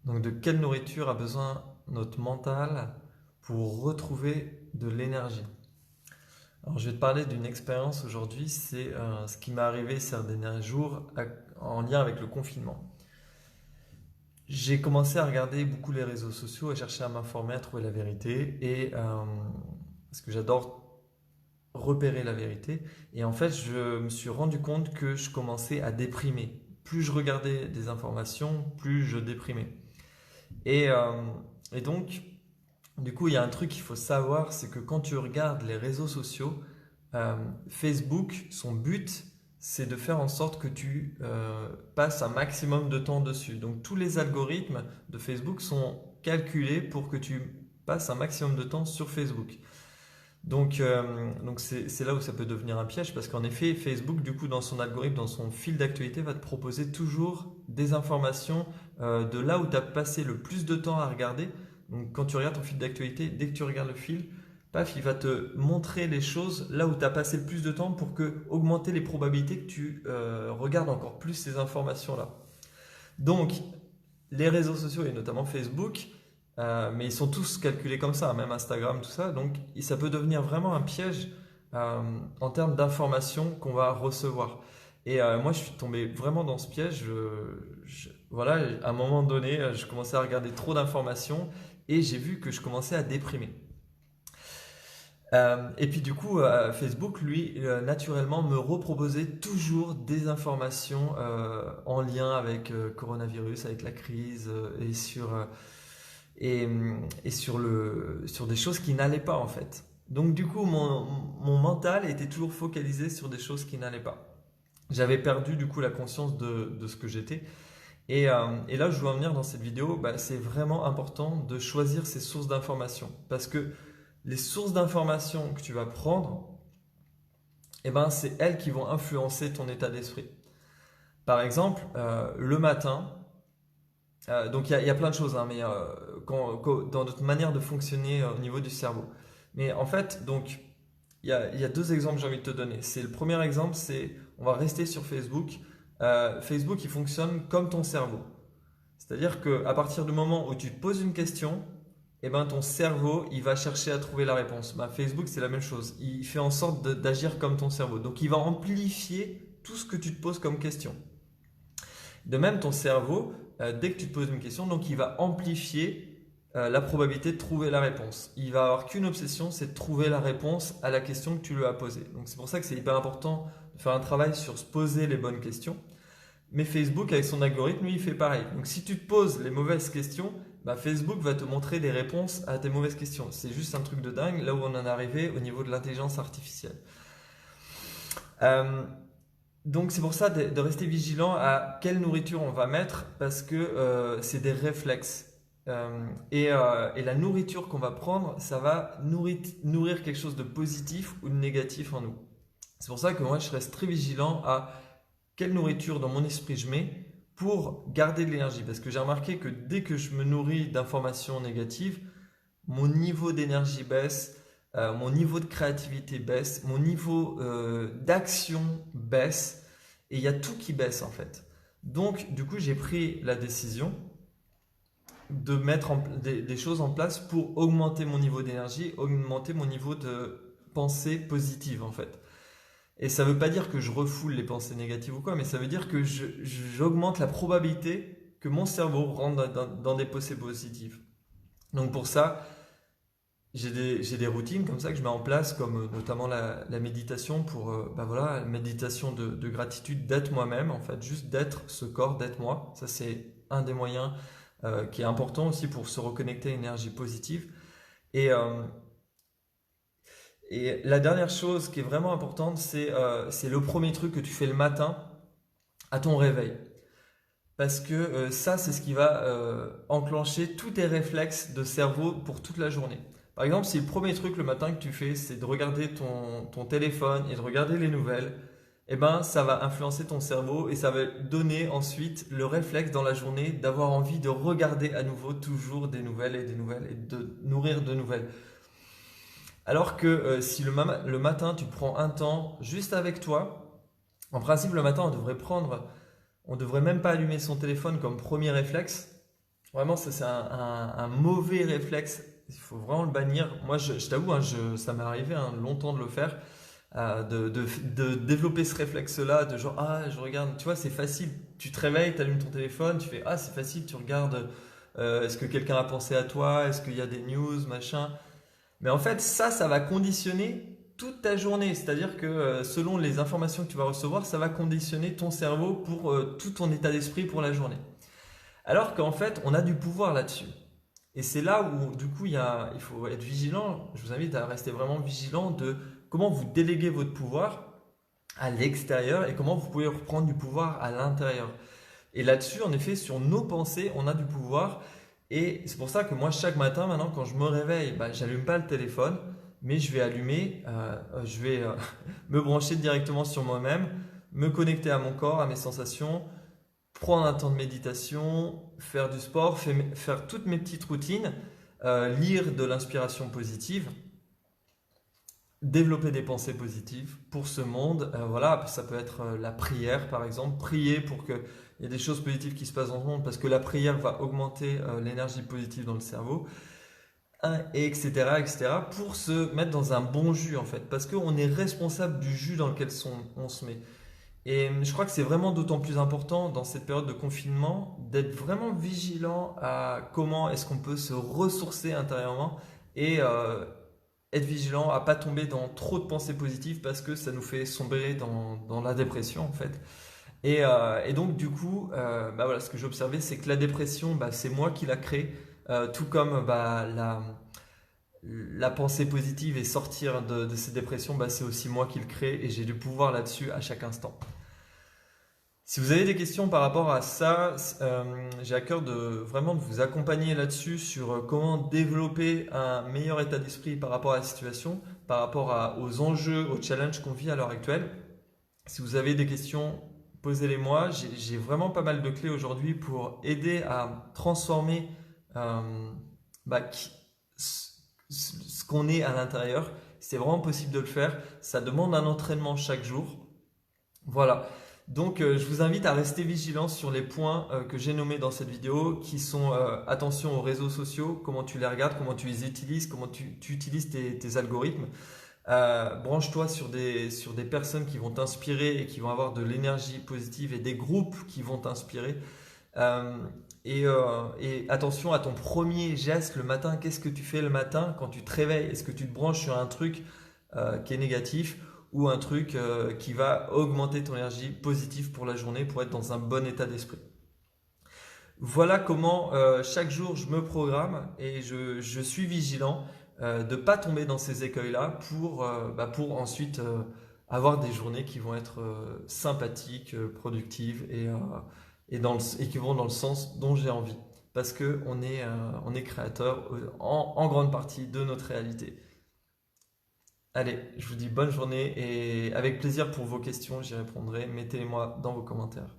Donc de quelle nourriture a besoin notre mental pour retrouver de l'énergie? Alors je vais te parler d'une expérience aujourd'hui, c'est ce qui m'est arrivé ces derniers jours en lien avec le confinement. J'ai commencé à regarder beaucoup les réseaux sociaux, à chercher à m'informer, à trouver la vérité, parce que j'adore repérer la vérité. Et en fait, je me suis rendu compte que je commençais à déprimer. Plus je regardais des informations, plus je déprimais. Et, euh, et donc, du coup, il y a un truc qu'il faut savoir, c'est que quand tu regardes les réseaux sociaux, euh, Facebook, son but, c'est de faire en sorte que tu passes un maximum de temps dessus. Donc tous les algorithmes de Facebook sont calculés pour que tu passes un maximum de temps sur Facebook. Donc c'est là où ça peut devenir un piège parce qu'en effet, Facebook, du coup, dans son algorithme, dans son fil d'actualité, va te proposer toujours des informations de là où tu as passé le plus de temps à regarder. Donc quand tu regardes ton fil d'actualité, dès que tu regardes le fil, paf, il va te montrer les choses là où tu as passé le plus de temps pour augmenter les probabilités que tu regardes encore plus ces informations-là. Donc, les réseaux sociaux et notamment Facebook, mais ils sont tous calculés comme ça, même Instagram, tout ça. Donc ça peut devenir vraiment un piège en termes d'informations qu'on va recevoir. Et moi, je suis tombé vraiment dans ce piège. Voilà, à un moment donné, je commençais à regarder trop d'informations et j'ai vu que je commençais à déprimer. Et puis du coup, Facebook, lui, naturellement, me reproposait toujours des informations en lien avec coronavirus, avec la crise et, et sur des choses qui n'allaient pas en fait. Donc du coup, mon mental était toujours focalisé sur des choses qui n'allaient pas. J'avais perdu du coup la conscience de ce que j'étais. Et là, je veux en venir dans cette vidéo, bah, c'est vraiment important de choisir ses sources d'information. Parce que les sources d'information que tu vas prendre, eh ben, c'est elles qui vont influencer ton état d'esprit. Par exemple, le matin, donc il y a plein de choses, hein, mais dans notre manière de fonctionner au niveau du cerveau. Mais en fait, donc, il y a deux exemples que j'ai envie de te donner. C'est le premier exemple, c'est, on va rester sur Facebook. Facebook, il fonctionne comme ton cerveau. C'est-à-dire qu'à partir du moment où tu te poses une question, eh ben, ton cerveau, il va chercher à trouver la réponse. Ben, Facebook, c'est la même chose. Il fait en sorte d'agir comme ton cerveau. Donc, il va amplifier tout ce que tu te poses comme question. De même, ton cerveau, dès que tu te poses une question, donc il va amplifier la probabilité de trouver la réponse. Il va avoir qu'une obsession, c'est de trouver la réponse à la question que tu lui as posée. Donc c'est pour ça que c'est hyper important de faire un travail sur se poser les bonnes questions. Mais Facebook, avec son algorithme, lui, il fait pareil. Donc si tu te poses les mauvaises questions, bah, Facebook va te montrer des réponses à tes mauvaises questions. C'est juste un truc de dingue, là où on en est arrivé au niveau de l'intelligence artificielle. Euh, donc c'est pour ça de rester vigilant à quelle nourriture on va mettre parce que c'est des réflexes. Et la nourriture qu'on va prendre, ça va nourrir quelque chose de positif ou de négatif en nous. C'est pour ça que moi je reste très vigilant à quelle nourriture dans mon esprit je mets pour garder de l'énergie. Parce que j'ai remarqué que dès que je me nourris d'informations négatives, mon niveau d'énergie baisse, mon niveau de créativité baisse, mon niveau d'action baisse, et il y a tout qui baisse en fait. Donc, du coup, j'ai pris la décision de mettre des choses en place pour augmenter mon niveau d'énergie, augmenter mon niveau de pensée positive en fait. Et ça ne veut pas dire que je refoule les pensées négatives ou quoi, mais ça veut dire que j'augmente la probabilité que mon cerveau rentre dans des pensées positives. Donc pour ça, j'ai des routines comme ça que je mets en place, comme notamment la méditation pour, bah voilà, la méditation de gratitude, d'être moi-même, en fait, juste d'être ce corps, d'être moi. Ça, c'est un des moyens qui est important aussi pour se reconnecter à une énergie positive. Et, euh, et la dernière chose qui est vraiment importante, c'est le premier truc que tu fais le matin à ton réveil. Parce que ça, c'est ce qui va enclencher tous tes réflexes de cerveau pour toute la journée. Par exemple, si le premier truc le matin que tu fais, c'est de regarder ton téléphone et de regarder les nouvelles, eh ben, ça va influencer ton cerveau et ça va donner ensuite le réflexe dans la journée d'avoir envie de regarder à nouveau toujours des nouvelles et de nourrir de nouvelles. Alors que si le matin, tu prends un temps juste avec toi, en principe, le matin, on devrait même pas allumer son téléphone comme premier réflexe. Vraiment, ça c'est un mauvais réflexe. Il faut vraiment le bannir. Moi, je t'avoue, hein, ça m'est arrivé hein, longtemps de le faire, de développer ce réflexe-là, de genre, ah, je regarde, tu vois, c'est facile. Tu te réveilles, tu allumes ton téléphone, tu fais, ah, c'est facile, tu regardes, est-ce que quelqu'un a pensé à toi, est-ce qu'il y a des news, machin. Mais en fait, ça va conditionner toute ta journée. C'est-à-dire que selon les informations que tu vas recevoir, ça va conditionner ton cerveau pour tout ton état d'esprit pour la journée. Alors qu'en fait, on a du pouvoir là-dessus. Et c'est là où, du coup, il faut être vigilant. Je vous invite à rester vraiment vigilant de comment vous déléguez votre pouvoir à l'extérieur et comment vous pouvez reprendre du pouvoir à l'intérieur. Et là-dessus, en effet, sur nos pensées, on a du pouvoir. Et c'est pour ça que moi, chaque matin, maintenant, quand je me réveille, bah, j'allume pas le téléphone, mais je vais allumer, je vais me brancher directement sur moi-même, me connecter à mon corps, à mes sensations, prendre un temps de méditation, faire du sport, faire toutes mes petites routines, lire de l'inspiration positive, développer des pensées positives pour ce monde. Voilà, ça peut être la prière par exemple, prier pour qu'il y ait des choses positives qui se passent dans le monde parce que la prière va augmenter l'énergie positive dans le cerveau, hein, et etc., etc., pour se mettre dans un bon jus en fait, parce qu'on est responsable du jus dans lequel on se met. Et je crois que c'est vraiment d'autant plus important dans cette période de confinement d'être vraiment vigilant à comment est-ce qu'on peut se ressourcer intérieurement et être vigilant à pas tomber dans trop de pensées positives parce que ça nous fait sombrer dans la dépression en fait. Et donc du coup, bah voilà, ce que j'ai observé, c'est que la dépression, bah, c'est moi qui la crée, tout comme bah, la pensée positive et sortir de ces dépressions, bah, c'est aussi moi qui le crée et j'ai du pouvoir là-dessus à chaque instant. Si vous avez des questions par rapport à ça, j'ai à cœur de vraiment de vous accompagner là-dessus sur comment développer un meilleur état d'esprit par rapport à la situation, par rapport aux enjeux, aux challenges qu'on vit à l'heure actuelle. Si vous avez des questions, posez-les-moi. J'ai vraiment pas mal de clés aujourd'hui pour aider à transformer euh, bah, ce qu'on est à l'intérieur. C'est vraiment possible de le faire. Ça demande un entraînement chaque jour. Voilà. Donc, je vous invite à rester vigilant sur les points que j'ai nommés dans cette vidéo, qui sont attention aux réseaux sociaux, comment tu les regardes, comment tu les utilises, comment tu utilises tes algorithmes. Branche-toi sur des personnes qui vont t'inspirer et qui vont avoir de l'énergie positive et des groupes qui vont t'inspirer. Euh, et attention à ton premier geste le matin. Qu'est-ce que tu fais le matin quand tu te réveilles? Est-ce que tu te branches sur un truc qui est négatif ou un truc qui va augmenter ton énergie positive pour la journée pour être dans un bon état d'esprit? Voilà comment chaque jour je me programme et je suis vigilant de ne pas tomber dans ces écueils-là pour ensuite avoir des journées qui vont être sympathiques, productives et qui vont dans le sens dont j'ai envie. Parce on est créateur en grande partie de notre réalité. Allez, je vous dis bonne journée et avec plaisir pour vos questions, j'y répondrai. Mettez-les moi dans vos commentaires.